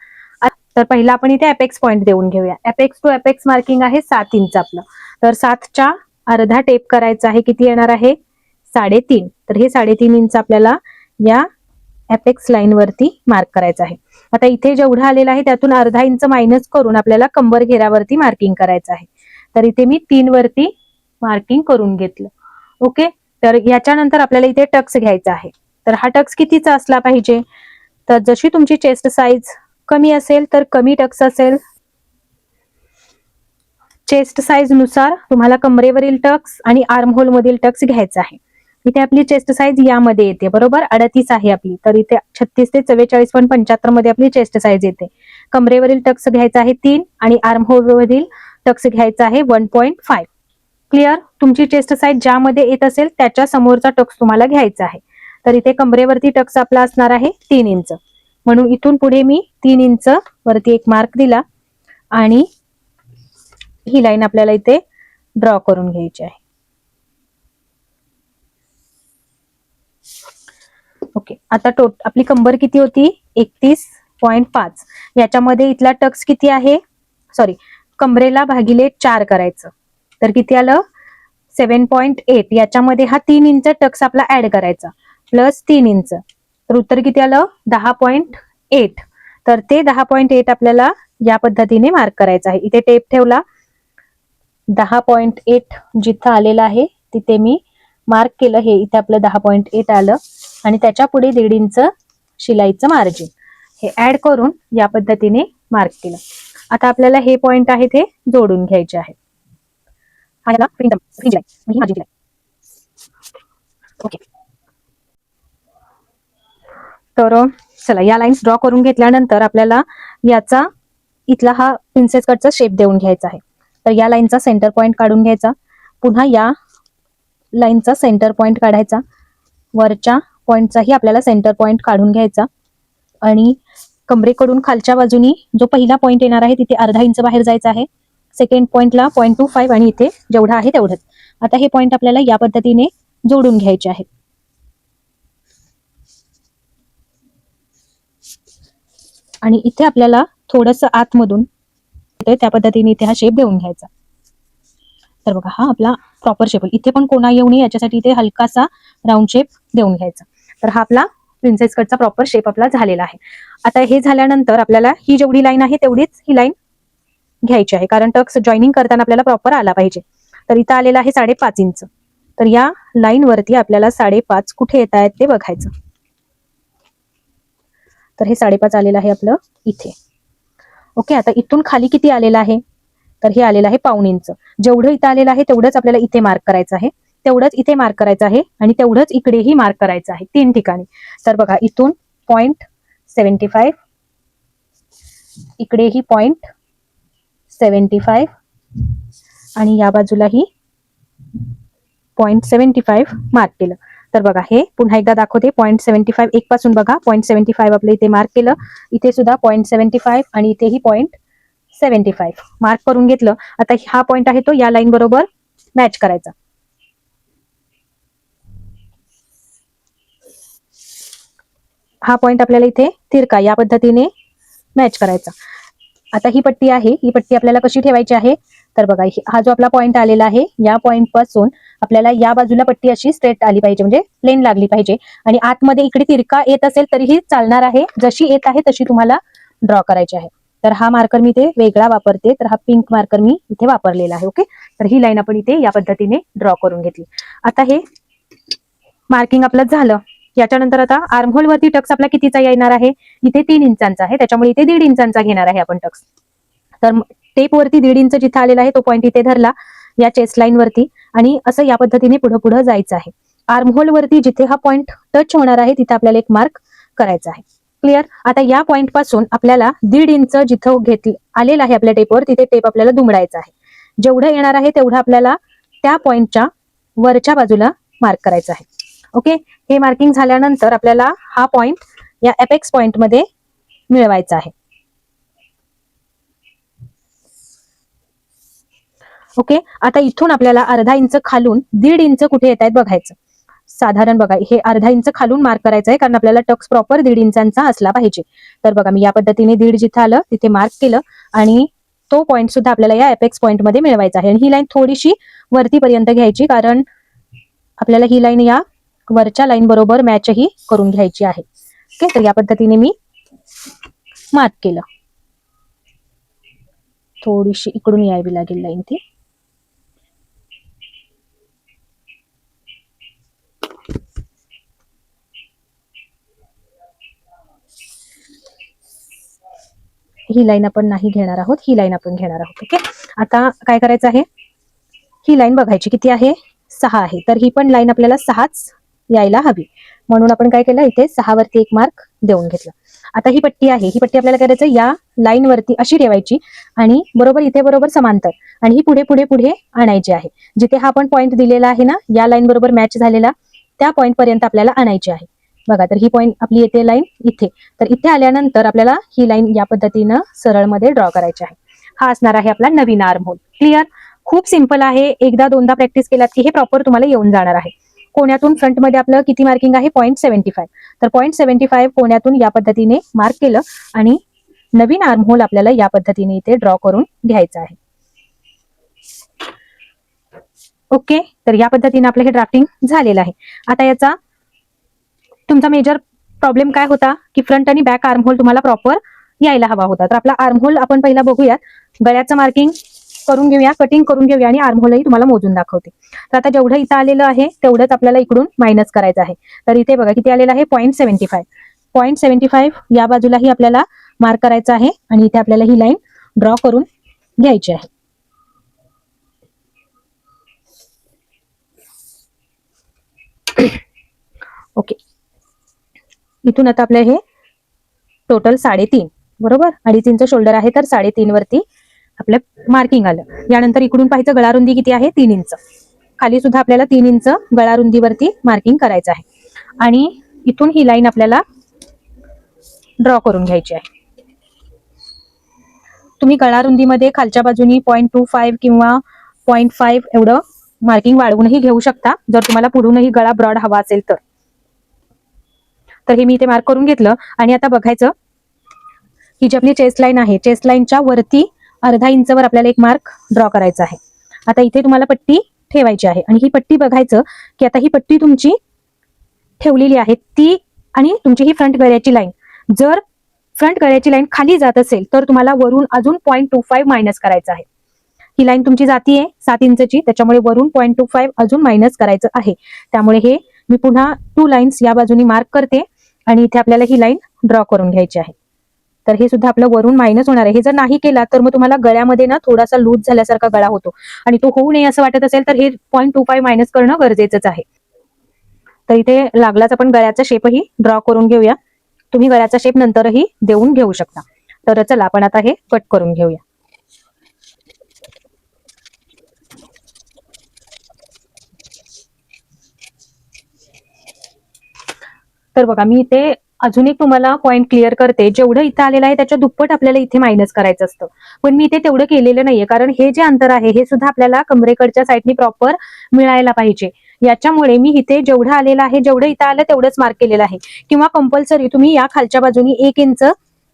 तर पहिला आपण इथे अपेक्स पॉइंट देऊन घेऊया. अपेक्स टू अपेक्स मार्किंग आहे 7 इंच आपलं. तर 7च्या अर्धा टेप करायचा आहे, किती येणार आहे 3.5. तर हे 3.5 इंच आपल्याला या अपेक्स लाईन वरती मार्क करायचं आहे. आता इथे जेवढं आलेलं आहे त्यातून अर्धा इंच मायनस करून आपल्याला कंबर घेरावरती मार्किंग करायचं आहे. तर इथे मी 3 वरती मार्किंग करून घेतलं. ओके, तर याच्यानंतर आपल्याला इथे टक्स घ्यायचा आहे. तर हा टक्स कितीचा असला पाहिजे, तर जशी तुमची चेस्ट साईज कमी असेल तर कमी टक्स असेल. चेस्ट साईज नुसार तुम्हाला कमरेवरील टक्स आणि आर्महोल मधील टक्स घ्यायचा आहे. इथे आपली चेस्ट साईज यामध्ये येते बरोबर 38 आहे आपली, तर इथे 36 ते 44.75 मध्ये आपली चेस्ट साईज येते. कमरेवरील टक्स घ्यायचा आहे 3 आणि आर्महोल मधील टक्स घ्यायचा आहे 1.5. क्लिअर, तुमची चेस्ट साईज ज्यामध्ये येत असेल त्याच्या समोरचा टक्स तुम्हाला घ्यायचा आहे. तर इथे कमरेवरती टक्स आपला असणार आहे 3 इंच, म्हणून इथून पुढे मी 3 इंच वरती एक मार्क दिला आणि ही लाईन आपल्याला इथे ड्रॉ करून घ्यायची आहे. ओके, आता आपली कंबर किती होती 31.5. याच्यामध्ये इथला टक्स किती आहे, सॉरी कमरेला भागिले 4 करायचं, तर किती आलं 7.8. याच्यामध्ये हा 3 इंच टक्स आपला ऍड करायचा प्लस 3 इंच, तर उत्तर किती आलं 10.8. तर ते 10.8 आपल्याला या पद्धतीने मार्क करायचं आहे. इथे टेप ठेवला, 10.8 जिथं आलेलं आहे तिथे मी मार्क केलं. हे इथे आपलं 10.8 आलं आणि त्याच्या पुढे 1.5 इंच शिलाईचं मार्जिन हे ऍड करून या पद्धतीने मार्क केलं. आता आपल्याला हे पॉइंट आहे ते जोडून घ्यायचे आहे. ओके, तर चला या लाईन्स ड्रॉ करून घेतल्यानंतर आपल्याला याचा इथला हा प्रिन्सेस कटचा शेप देऊन घ्यायचा आहे. तर या लाईनचा सेंटर पॉइंट काढून घ्यायचा, पुन्हा या लाईनचा सेंटर पॉइंट काढायचा, वरच्या पॉइंटचाही आपल्याला सेंटर पॉइंट काढून घ्यायचा आणि कमरेकडून खालच्या बाजूनी जो पहिला पॉइंट येणार आहे तिथे अर्धा इंच बाहेर जायचा आहे. सेकंड पॉइंटला 0.25 आणि इथे जेवढा आहे तेवढंच. आता हे पॉइंट आपल्याला या पद्धतीने जोडून घ्यायचे आहेत. आणि इथे आपल्याला थोडंसं आतमधून त्या पद्धतीने इथे हा शेप देऊन घ्यायचा. तर बघा हा आपला प्रॉपर शेप. इथे पण कोणा येऊ नये याच्यासाठी इथे हलकासा राऊंड शेप देऊन घ्यायचा. तर हा आपला प्रिन्सेस कटचा प्रॉपर शेप आपला झालेला आहे. आता हे झाल्यानंतर आपल्याला ही जेवढी लाईन आहे तेवढीच ही लाईन घ्यायची आहे, कारण टक्स जॉईनिंग करताना आपल्याला प्रॉपर आला पाहिजे. तर इथं आलेला आहे 5.5 इंच. तर या लाईन वरती आपल्याला 5.5 कुठे येत आहेत ते बघायचं. तर हे 5.5 आलेलं आहे आपलं इथे. ओके, आता इथून खाली किती आलेलं आहे, तर हे आलेलं आहे 1.5 इंच. जेवढं इथं आलेलं आहे तेवढंच आपल्याला इथे मार्क करायचं आहे, तेवढंच इथे मार्क करायचं आहे आणि तेवढंच इकडेही मार्क करायचं आहे 3 ठिकाणी. तर बघा इथून 0.75, इकडेही 0.75 आणि या बाजूलाही 0.75 मार्क केलं. तर बघा हे पुन्हा एकदा दाखवते. 0.75 एक पासून बघा 0.75 आपलं इथे मार्क केलं, इथे सुद्धा 0.75 आणि इथेही 0.75 मार्क करून घेतलं. आता हा पॉइंट आहे तो या लाईन बरोबर मॅच करायचा. हा पॉइंट आपल्याला इथे तिरका या पद्धतीने मॅच करायचा. आता ही पट्टी आहे, ही पट्टी आपल्याला कशी ठेवायची आहे, तर बघा हा जो आपला पॉइंट आलेला आहे या पॉइंट पासून आपल्याला या बाजूला पट्टी अशी स्ट्रेट आली पाहिजे, म्हणजे प्लेन लागली पाहिजे आणि आतमध्ये इकडे तिरका येत असेल तरीही चालणार आहे. जशी येत आहे तशी तुम्हाला ड्रॉ करायची आहे. तर हा मार्कर मी इथे वेगळा वापरते, तर हा पिंक मार्कर मी इथे वापरलेला आहे. ओके, तर ही लाईन आपण इथे या पद्धतीने ड्रॉ करून घेतली. आता हे मार्किंग आपलं झालं. याच्यानंतर आता आर्महोल वरती टक्स आपला कितीचा येणार आहे, इथे 3 इंचांचा आहे, त्याच्यामुळे इथे 1.5 इंचांचा घेणार आहे आपण टक्स. तर टेप वरती 1.5 इंच जिथे आलेला आहे तो पॉईंट इथे धरला या चेस्ट लाईन वरती आणि असं या पद्धतीने पुढे पुढे जायचं आहे. आर्महोल वरती जिथे हा पॉईंट टच होणार आहे तिथे आपल्याला एक मार्क करायचा आहे. क्लिअर. आता या पॉईंट पासून आपल्याला 1.5 इंच जिथं आलेला आहे आपल्या टेपवर तिथे टेप आपल्याला दुमडायचा आहे. जेवढं येणार आहे तेवढं आपल्याला त्या पॉईंटच्या वरच्या बाजूला मार्क करायचं आहे. ओके. हे मार्किंग झाल्यानंतर आपल्याला हा पॉईंट या एपेक्स पॉईंट मध्ये मिळवायचा आहे. ओके. आता इथून आपल्याला अर्धा इंच खालून 1.5 इंच कुठे येत आहेत बघायचं. साधारण बघा हे अर्धा इंच खालून मार्क करायचं आहे कारण आपल्याला टक्स प्रॉपर 1.5 इंचांचा असला पाहिजे. तर बघा मी या पद्धतीने 1.5 जिथं आलं तिथे मार्क केलं आणि तो पॉईंट सुद्धा आपल्याला या एपेक्स पॉईंट मध्ये मिळवायचा आहे. आणि ही लाईन थोडीशी वरतीपर्यंत घ्यायची कारण आपल्याला ही लाईन या वरच्या लाईन बरोबर मॅच ही करून घ्यायची आहे. ओके. तर या पद्धतीने मी मार्क केलं. थोडीशी इकडून यावी लागेल लाईन ती. ही लाईन आपण नाही घेणार आहोत, ही लाईन आपण घेणार आहोत. ओके. आता काय करायचं आहे, ही लाईन बघायची किती आहे, 6 आहे. तर ही पण लाईन आपल्याला 6च यायला हवी म्हणून आपण काय केलं इथे 6 वरती एक मार्क देऊन घेतला. आता ही पट्टी आहे, ही पट्टी आपल्याला करायचं या लाईन वरती अशी ठेवायची आणि बरोबर इथे बरोबर समांतर आणि ही पुढे पुढे पुढे आणायची आहे. जिथे हा आपण पॉईंट दिलेला आहे ना या लाईन बरोबर मॅच झालेला त्या पॉईंट पर्यंत आपल्याला आणायची आहे. बघा तर ही पॉईंट आपली येते लाईन इथे. तर इथे आल्यानंतर आपल्याला ही लाईन या पद्धतीनं सरळ मध्ये ड्रॉ करायची आहे. हा असणार आहे आपला नवीन आर्महोल. क्लिअर. खूप सिंपल आहे. एकदा दोनदा प्रॅक्टिस केलात की हे प्रॉपर तुम्हाला येऊन जाणार आहे. कोण्यातून फ्रंट मध्ये आपलं किती मार्किंग आहे 0.75. तर 0.75 कोण्यातून या पद्धतीने मार्क केलं आणि नवीन आर्महोल आपल्याला या पद्धतीने इथे ड्रॉ करून घ्यायचं आहे. ओके. तर या पद्धतीने आपलं हे ड्राफ्टिंग झालेलं आहे. आता याचा तुमचा मेजर प्रॉब्लेम काय होता की फ्रंट आणि बॅक आर्महोल तुम्हाला प्रॉपर यायला हवा होता. तर आपला आर्महोल आपण पहिला बघूयात. गळ्याचं मार्किंग करून घेऊया, कटिंग करून घेऊया आणि आर्महोलही तुम्हाला मोजून दाखवते. तर आता जेवढं इथं आलेलं आहे तेवढंच आपल्याला इकडून मायनस करायचं आहे. तर इथे बघा किती आलेलं आहे 0.75. 0.75 या बाजूलाही आपल्याला मार्क करायचं आहे आणि इथे आपल्याला ही लाईन ड्रॉ करून घ्यायची आहे. ओके. इथून आता आपलं हे टोटल 3.5 बरोबर, 2.5 इंच शोल्डर आहे तर 3.5 वरती आपलं मार्किंग आलं. यानंतर इकडून पाहायचं गळारुंदी किती आहे 3 इंच. खाली सुद्धा आपल्याला 3 इंच गळारुंदीवरती मार्किंग करायचं आहे आणि इथून ही लाईन आपल्याला ड्रॉ करून घ्यायची आहे. तुम्ही गळारुंदीमध्ये खालच्या बाजूनी 0.25 किंवा 0.5 एवढं मार्किंग वाढवूनही घेऊ शकता जर तुम्हाला पुढूनही गळा ब्रॉड हवा असेल तर. तर हे मी इथे मार्क करून घेतलं आणि आता बघायचं ही जी आपली चेस्ट लाईन आहे चेस्ट लाईनच्या वरती अर्धा इंचवर आपल्याला एक मार्क ड्रॉ करायचा आहे. आता इथे तुम्हाला पट्टी ठेवायची आहे आणि ही पट्टी बघायचं की आता ही पट्टी तुमची ठेवलेली आहे ती आणि तुमची ही फ्रंट गळ्याची लाईन जर फ्रंट गळ्याची लाईन खाली जात असेल तर तुम्हाला वरून अजून 0.25 मायनस करायचं आहे. ही लाईन तुमची जातीये 7 इंचची त्याच्यामुळे वरून 0.25 अजून मायनस करायचं आहे. त्यामुळे हे मी पुन्हा 2 लाईन्स या बाजूनी मार्क करते आणि इथे आपल्याला ही लाईन ड्रॉ करून घ्यायची आहे. तर हे सुद्धा आपलं वरून मायनस होणार आहे. हे जर नाही केला तर मग तुम्हाला गळ्यामध्ये ना थोडासा लूज झाल्यासारखा गळा होतो आणि तो होऊ नये असं वाटत असेल तर हे 0.25 मायनस करणं गरजेचंच आहे. तर इथे लागलाच आपण गळ्याचा शेपही ड्रॉ करून घेऊया. तुम्ही गळ्याचा शेप नंतरही देऊन घेऊ शकता. तर चला आपण आता हे कट करून घेऊया. तर बघा मी इथे अजून एक तुम्हाला पॉईंट क्लिअर करते. जेवढं इथं आलेलं आहे त्याच्या दुप्पट आपल्याला इथे मायनस करायचं असतं पण मी इथे तेवढं केलेलं नाहीये कारण हे जे अंतर आहे हे सुद्धा आपल्याला कमरेकडच्या साईडनी प्रॉपर मिळायला पाहिजे. याच्यामुळे मी इथे जेवढं आलेलं आहे जेवढं इथं आलं तेवढंच मार्क केलेलं आहे किंवा कंपल्सरी तुम्ही या खालच्या बाजूनी 1 इंच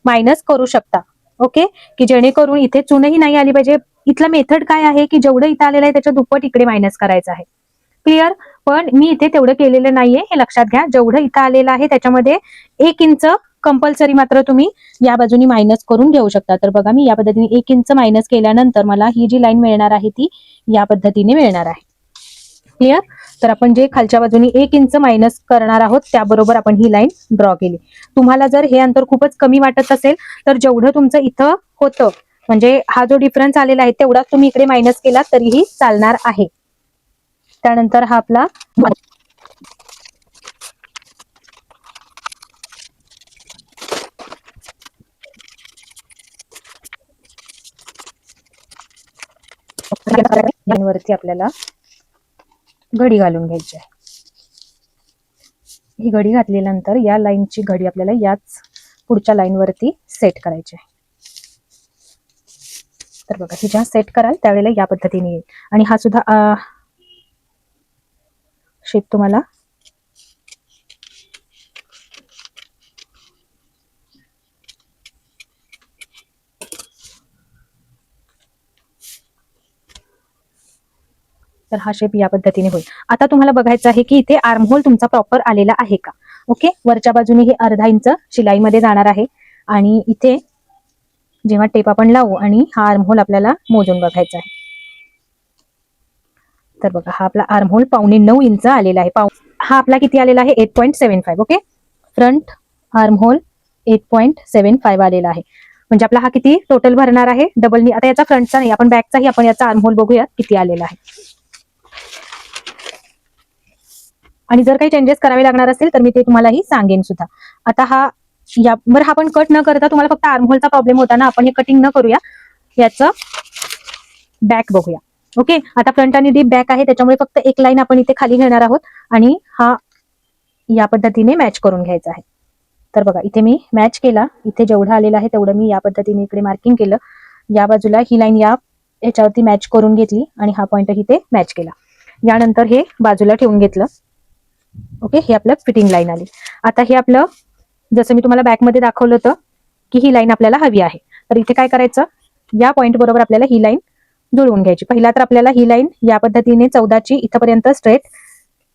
मायनस करू शकता. ओके. की जेणेकरून इथे चूनही नाही आली पाहिजे. इथला मेथड काय आहे की जेवढं इथं आलेलं आहे त्याच्या दुप्पट इकडे मायनस करायचं आहे. क्लिअर. पण मी इथे तेवढं केलेलं नाहीये हे लक्षात घ्या. जेवढं इथं आलेलं आहे त्याच्यामध्ये 1 इंच कंपल्सरी मात्र तुम्ही या बाजूनी मायनस करून घेऊ शकता. तर बघा मी या पद्धतीने 1 इंच मायनस केल्यानंतर मला ही जी लाईन मिळणार आहे ती या पद्धतीने मिळणार आहे. क्लिअर. तर आपण जे खालच्या बाजूने 1 इंच मायनस करणार आहोत त्याबरोबर आपण ही लाईन ड्रॉ केली. तुम्हाला जर हे अंतर खूपच कमी वाटत असेल तर जेवढं तुमचं इथं होतं म्हणजे हा जो डिफरन्स आलेला आहे तेवढाच तुम्ही इकडे मायनस केला तरीही चालणार आहे. त्यानंतर हा आपला वरती आपल्याला घडी घालून घ्यायची आहे. ही घडी घातल्यानंतर या लाईनची घडी आपल्याला याच पुढच्या लाईन वरती सेट करायची आहे. तर बघा ही जेव्हा सेट कराल त्यावेळेला या पद्धतीने येईल. आणि हा सुद्धा शेप तुम्हाला तर हा शेप या पद्धतीने होईल. आता तुम्हाला बघायचं आहे की इथे आर्महोल तुमचा प्रॉपर आलेला आहे का. ओके, वरच्या बाजूने हे अर्धा इंच शिलाईमध्ये जाणार आहे आणि इथे जेव्हा टेप आपण लावू आणि हा आर्महोल आपल्याला मोजून बघायचा आहे. तर बघा हा आपला आर्महोल 9.25 इंच आलेला आहे. हा आपला किती आलेला आहे 8.75. ओके, फ्रंट आर्महोल 8.75 आलेला आहे. म्हणजे आपला हा किती टोटल भरणार आहे डबलनी. आता याचा फ्रंटचा नाही आपण बॅकचाही आपण याचा आर्महोल बघूया किती आलेला आहे. आणि जर काही चेंजेस करावे लागणार असेल तर मी ते तुम्हालाही सांगेन सुद्धा. आता हा बरं आपण कट न करता तुम्हाला फक्त आर्महोलचा प्रॉब्लेम होता ना, आपण हे कटिंग न करूया, याचं बॅक बघूया. ओके, आता फ्रंट आणि डीप बॅक आहे त्याच्यामुळे फक्त एक लाईन आपण इथे खाली घेणार आहोत आणि हा या पद्धतीने मॅच करून घ्यायचा आहे. तर बघा इथे मी मॅच केला, इथे जेवढं आलेलं आहे तेवढं मी या पद्धतीने इकडे मार्किंग केलं. या बाजूला ही लाईन याच्यावरती मॅच करून घेतली आणि हा पॉइंट इथे मॅच केला. यानंतर हे बाजूला ठेवून घेतलं. ओके, हे आपलं फिटिंग लाईन आली. आता हे आपलं जसं मी तुम्हाला बॅकमध्ये दाखवलं होतं की ही लाईन आपल्याला हवी आहे. तर इथे काय करायचं, या पॉइंट बरोबर आपल्याला ही लाईन जुळवून घ्यायची. पहिला तर आपल्याला ही लाईन या पद्धतीने 14ची इथपर्यंत स्ट्रेट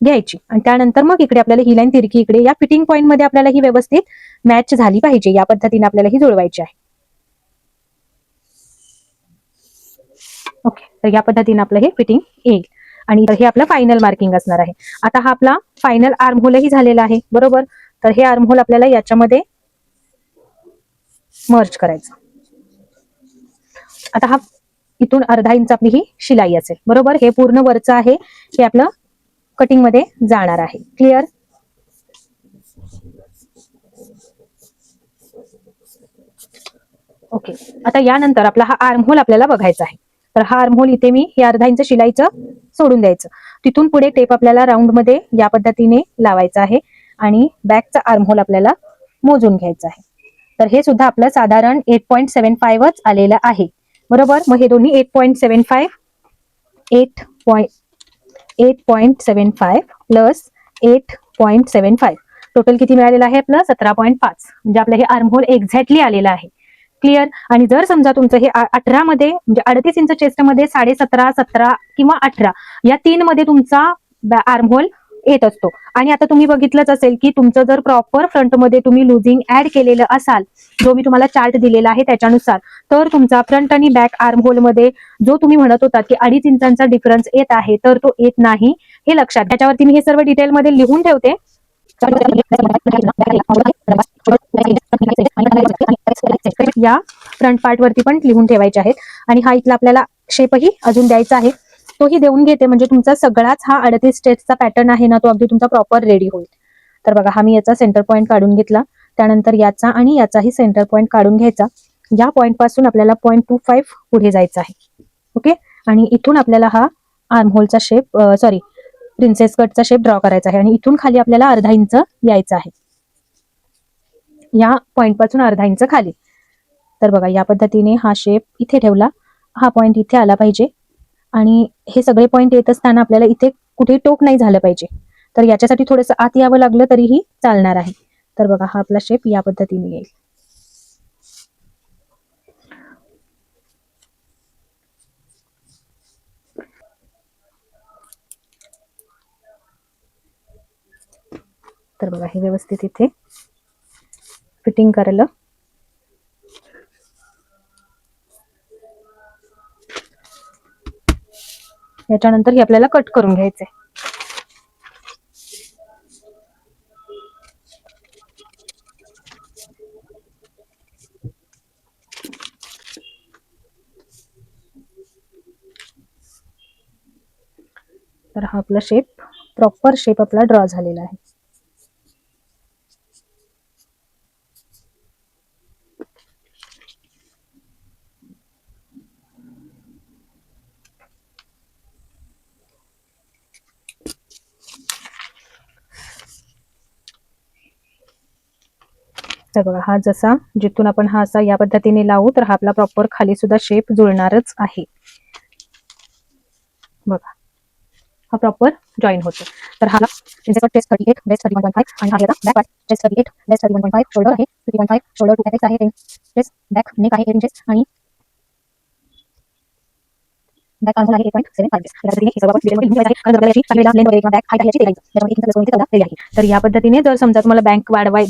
घ्यायची आणि त्यानंतर मग इकडे आपल्याला ही लाईन तिरकी इकडे या फिटिंग पॉइंट मध्ये आपल्याला ही व्यवस्थित मॅच झाली पाहिजे. या पद्धतीने आपल्याला ही जुळवायची आहे. ओके, तर या पद्धतीने आपलं हे फिटिंग येईल आणि हे आपलं फायनल मार्किंग असणार आहे. आता हा आपला फायनल आर्महोलही झालेला आहे बरोबर. तर हे आर्महोल आपल्याला याच्यामध्ये मर्ज करायचं. आता हा इथून अर्धा इंच आपली ही शिलाई असेल बरोबर. हे पूर्ण वरचं आहे, हे आपलं कटिंग मध्ये जाणार आहे. क्लिअर. ओके, आता यानंतर आपला हा आर्महोल आपल्याला बघायचा आहे. तर हा आर्महोल इथे मी हे अर्धा इंच शिलाईचं सोडून द्यायचं. तिथून पुढे टेप आपल्याला राऊंड मध्ये या पद्धतीने लावायचा आहे आणि बॅकचा आर्महोल आपल्याला मोजून घ्यायचा आहे. तर हे सुद्धा आपलं साधारण 8.75च आलेलं आहे बरोबर. मग हे दोन्ही 8.75 8.75 प्लस 8.75 टोटल किती मिळालेलं आहे आपलं 17.5. म्हणजे आपलं हे आर्महोल एक्झॅक्टली आलेलं आहे. क्लिअर. आणि जर समजा तुमचं हे 18 मध्ये म्हणजे 38 इंच चेस्ट मध्ये 17.5, 17 किंवा 18 या 3 मध्ये तुमचा आर्महोल येत असतो. आणि आता तुम्ही बघितलंच असेल की तुमचं जर प्रॉपर फ्रंटमध्ये तुम्ही लुजिंग ऍड केलेलं असाल, जो मी तुम्हाला चार्ट दिलेला आहे त्याच्यानुसार, तर तुमचा फ्रंट आणि बॅक आर्महोल मध्ये जो तुम्ही म्हणत होता की 2.5 इंचांचा डिफरन्स येत आहे तर तो येत नाही. हे लक्षात. त्याच्यावरती मी हे सर्व डिटेलमध्ये लिहून ठेवते. या फ्रंट पार्ट वरती पण लिहून ठेवायचे आहेत. आणि हा इथला आपल्याला शेपही अजून द्यायचा आहे, तोही देऊन घेते म्हणजे तुमचा सगळाच हा 38 स्टेजचा पॅटर्न आहे ना, तो अगदी तुमचा प्रॉपर रेडी होईल. तर बघा हा मी याचा सेंटर पॉईंट काढून घेतला. त्यानंतर याचा आणि याचाही सेंटर पॉईंट काढून घ्यायचा. या पॉईंट पासून आपल्याला 0.25 पुढे जायचं आहे. ओके, आणि इथून आपल्याला हा आर्महोलचा शेप प्रिन्सेस कटचा शेप ड्रॉ करायचा आहे आणि इथून खाली आपल्याला अर्धा इंच यायचं आहे. या पॉइंट पासून अर्धा इंच खाली. तर बघा या पद्धतीने हा शेप इथे ठेवला, हा पॉइंट इथे आला पाहिजे आणि हे सगळे पॉइंट येत असताना आपल्याला इथे कुठेही टोक नाही झालं पाहिजे. तर याच्यासाठी थोडंसं आत यावं लागलं तरीही चालणार आहे. तर बघा हा आपला शेप या पद्धतीने येईल. तर बघा हे व्यवस्थित इथे फिटिंग करायला. याच्यानंतर हे आपल्याला कट करून घ्यायचंय. तर हा आपला शेप, प्रॉपर शेप आपला ड्रॉ झालेला आहे. तर बघा, हा जसा जिथून आपण हा असा या पद्धतीने लावू तर हा आपला प्रॉपर खाली सुद्धा शेप जुळणारच आहे. बघा, हा प्रॉपर जॉईन होतो. तर हा चेस्ट 38 बेस्ट 31.5 आणि हा back part chest 38 best 31.5 shoulder आहे 50.5 शोल्डर टू एपेक्स आहे 10 चेस्ट बॅक नेक आहे 8 इंचेस आणि बॅक आर्महोल आहे 8.7 तर या पद्धतीने जर समजा तुम्हाला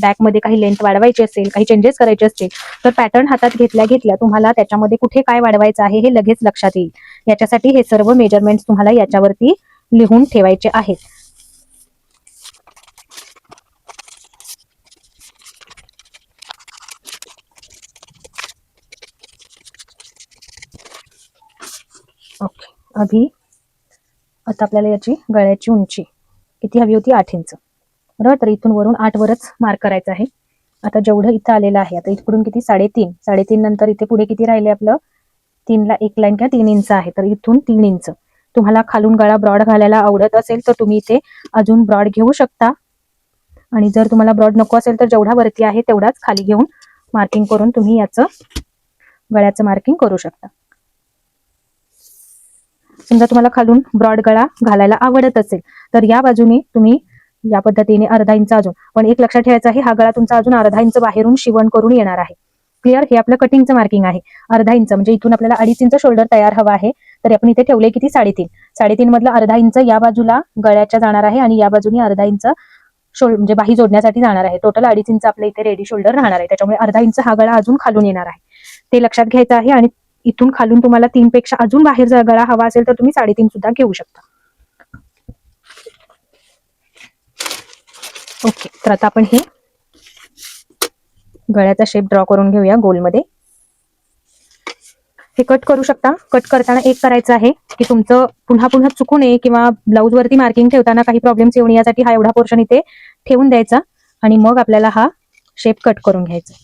बॅक मध्ये काही लेंथ वाढवायची असेल, काही चेंजेस करायचे असतील, तर पॅटर्न हातात घेतल्या घेतल्या तुम्हाला त्याच्यामध्ये कुठे काय वाढवायचं आहे हे लगेच लक्षात येईल. याच्यासाठी हे सर्व मेजरमेंट्स तुम्हाला याच्यावरती लिहून ठेवायचे आहेत. ओके, आता आपल्याला याची गळ्याची उंची किती हवी होती? 8 इंच. बरोबर, तर इथून वरून 8 वरच मार्क करायचं आहे. आता जेवढं इथं आलेलं आहे, आता इकडून किती? 3.5 नंतर इथे पुढे किती राहिले आपलं? 3 ला 1 लाईन किंवा 3 इंच आहे, तर इथून 3 इंच. तुम्हाला खालून गळा ब्रॉड घालायला आवडत असेल तर तुम्ही इथे अजून ब्रॉड घेऊ शकता, आणि जर तुम्हाला ब्रॉड नको असेल तर जेवढा वरती आहे तेवढाच खाली घेऊन मार्किंग करून तुम्ही याचं गळ्याचं मार्किंग करू शकता. समजा तुम्हाला खालून ब्रॉड गळा घालायला आवडत असेल तर या बाजूने तुम्ही या पद्धतीने अर्धा इंच अजून, पण एक लक्षात ठेवायचं आहे, हा गळा तुमचा अजून अर्धा इंच बाहेरून शिवण करून येणार आहे. क्लिअर? हे आपलं कटिंगचं मार्किंग आहे. अर्धा इंच म्हणजे इथून आपल्याला 2.5 इंच शोल्डर तयार हवा आहे, तर आपण इथे ठेवले किती? 3.5 मधलं अर्धा इंच या बाजूला गळ्याच्या जाणार आहे आणि या बाजूने अर्धा इंच म्हणजे बाही जोडण्यासाठी जाणार आहे. टोटल 2.5 इंच आपल्या इथे रेडी शोल्डर राहणार आहे. त्याच्यामुळे अर्धा इंच हा गळा अजून खालून येणार आहे, ते लक्षात घ्यायचं आहे. आणि इथून खालून तुम्हाला 3 पेक्षा अजून बाहेर जर गळा हवा असेल तर तुम्ही 3.5 सुद्धा घेऊ शकता. ओके, तर आता आपण हे गळ्याचा शेप ड्रॉ करून घेऊया गोलमध्ये. हे कट करू शकता. कट करताना एक करायचं आहे की तुमचं पुन्हा पुन्हा चुकू नये किंवा ब्लाऊज वरती मार्किंग ठेवताना काही प्रॉब्लेम्स येऊ नये यासाठी हा एवढा पोर्शन इथे ठेवून द्यायचा आणि मग आपल्याला हा शेप कट करून घ्यायचा.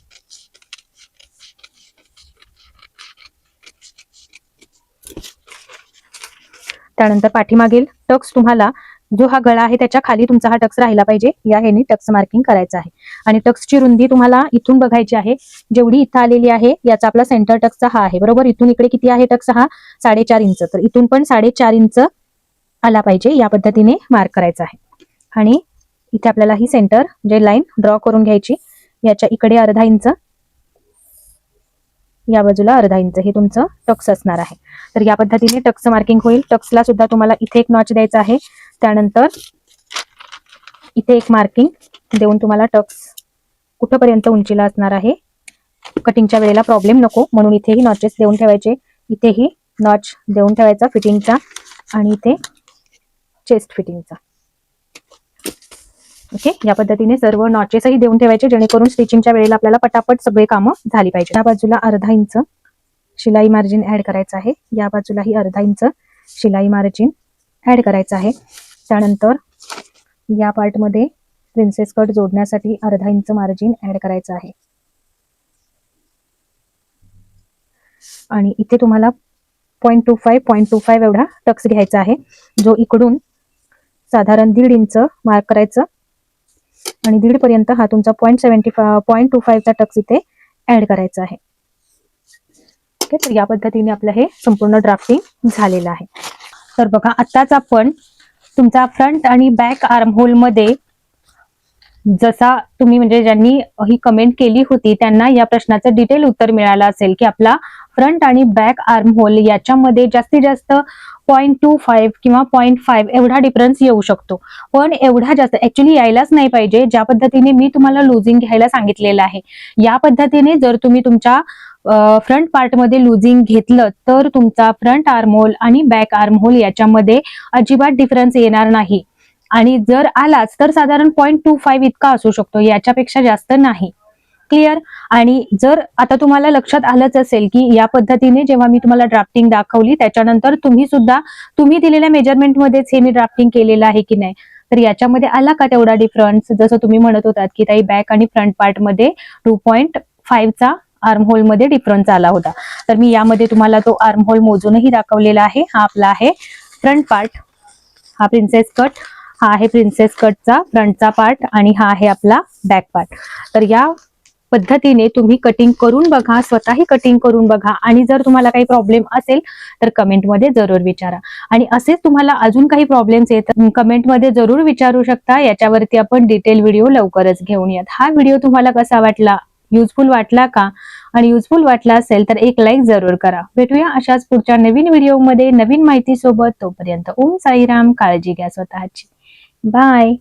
त्यानंतर पाठीमागील टक्स, तुम्हाला जो हा गळा आहे त्याच्या खाली तुमचा हा टक्स राहिला पाहिजे, या ह्याने टक्स मार्किंग करायचं आहे. आणि टक्सची रुंदी तुम्हाला इथून बघायची आहे, जेवढी इथं आलेली आहे याचा आपला सेंटर टक्सचा हा आहे. बरोबर, इथून इकडे किती आहे टक्स? हा 4.5 इंच. तर इथून पण 4.5 इंच आला पाहिजे, या पद्धतीने मार्क करायचा आहे. आणि इथे आपल्याला ही सेंटर जे लाईन ड्रॉ करून घ्यायची, याच्या इकडे अर्धा इंच, या बाजूला अर्धा इंच हे तुमचं टक्स असणार आहे. तर या पद्धतीने टक्स मार्किंग होईल. टक्सला सुद्धा तुम्हाला इथे एक नॉच द्यायचा आहे, त्यानंतर इथे एक मार्किंग देऊन तुम्हाला टक्स कुठपर्यंत उंचीला असणार आहे, कटिंगच्या वेळेला प्रॉब्लेम नको म्हणून इथेही नॉचेस देऊन ठेवायचे. इथेही नॉच देऊन ठेवायचा फिटिंगचा आणि इथे चेस्ट फिटिंगचा. ओके, या पद्धतीने सर्व नॉचेसही देऊन ठेवायचे जेणेकरून स्टिचिंगच्या वेळेला आपल्याला पटापट सगळे कामं झाली पाहिजे. या बाजूला अर्धा इंच शिलाई मार्जिन ऍड करायचं आहे, या बाजूलाही अर्धा इंच शिलाई मार्जिन ऍड करायचं आहे. त्यानंतर या पार्टमध्ये प्रिन्सेस कट जोडण्यासाठी अर्धा इंच मार्जिन ऍड करायचं आहे. आणि इथे तुम्हाला 0.25 एवढा टक्स घ्यायचा आहे, जो इकडून साधारण 1.5 इंच मार्क करायचं आणि 1.5 पर्यंत हा तुमचा 0.25चा टक्स इथे ऍड करायचा आहे. ओके, तर या पद्धतीने आपलं हे संपूर्ण ड्राफ्टिंग झालेलं आहे. तर बघा, आताच आपण तुमचा फ्रंट आणि बॅक आर्महोल मध्ये जसा तुम्ही म्हणजे ज्यांनी ही कमेंट केली होती त्यांना या प्रश्नाचं डिटेल उत्तर मिळालं असेल की आपला फ्रंट आणि बॅक आर्महोल याच्यामध्ये जास्तीत जास्त 0.25 किंवा 0.5 एवढा डिफरन्स येऊ शकतो. पण एवढा जास्त ऍक्च्युली यायलाच नाही पाहिजे. ज्या पद्धतीने मी तुम्हाला लुजिंग घ्यायला सांगितलेलं आहे, या पद्धतीने जर तुम्ही तुमच्या फ्रंट पार्ट मध्ये लुजिंग घेतलं तर तुमचा फ्रंट आर्महोल आणि बॅक आर्महोल याच्यामध्ये अजिबात डिफरन्स येणार नाही. आणि जर आलाच तर साधारण 0.25 इतका असू शकतो, याच्यापेक्षा जास्त नाही. क्लिअर. आणि जर आता तुम्हाला लक्षात आलंच असेल की या पद्धतीने जेव्हा मी तुम्हाला ड्राफ्टिंग दाखवली त्याच्यानंतर तुम्ही सुद्धा तुम्ही दिलेल्या मेजरमेंटमध्येच हे मी ड्राफ्टिंग केलेलं आहे की नाही, तर याच्यामध्ये आला का तेवढा डिफरन्स. जसं तुम्ही म्हणत होतात की ताई बॅक आणि फ्रंट पार्ट मध्ये 2.5 चा आर्म होल मध्ये डिफरन्स आला होता, तर मी यामध्ये तुम्हाला तो आर्म होल मोजूनही दाखवलेला आहे. हा आपला आहे फ्रंट पार्ट, हा प्रिन्सेस कट, हा आहे प्रिन्सेस कटचा फ्रंटचा पार्ट आणि हा आहे आपला बॅक पार्ट. तर या पद्धतीने तुम्ही कटिंग करून बघा, स्वतःही कटिंग करून बघा आणि जर तुम्हाला काही प्रॉब्लेम असेल तर कमेंटमध्ये जरूर विचारा. आणि असेच तुम्हाला अजून काही प्रॉब्लेम्स येतात कमेंटमध्ये जरूर विचारू शकता. याच्यावरती आपण डिटेल व्हिडिओ लवकरच घेऊन येत. हा व्हिडिओ तुम्हाला कसा वाटला, युजफुल वाटला का, आणि युजफुल वाटला असेल तर एक लाईक जरूर करा. भेटूया अशाच पुढच्या नवीन व्हिडिओमध्ये नवीन माहिती सोबत. तोपर्यंत ओम साईराम, काळजी घ्या स्वतःची. बाय.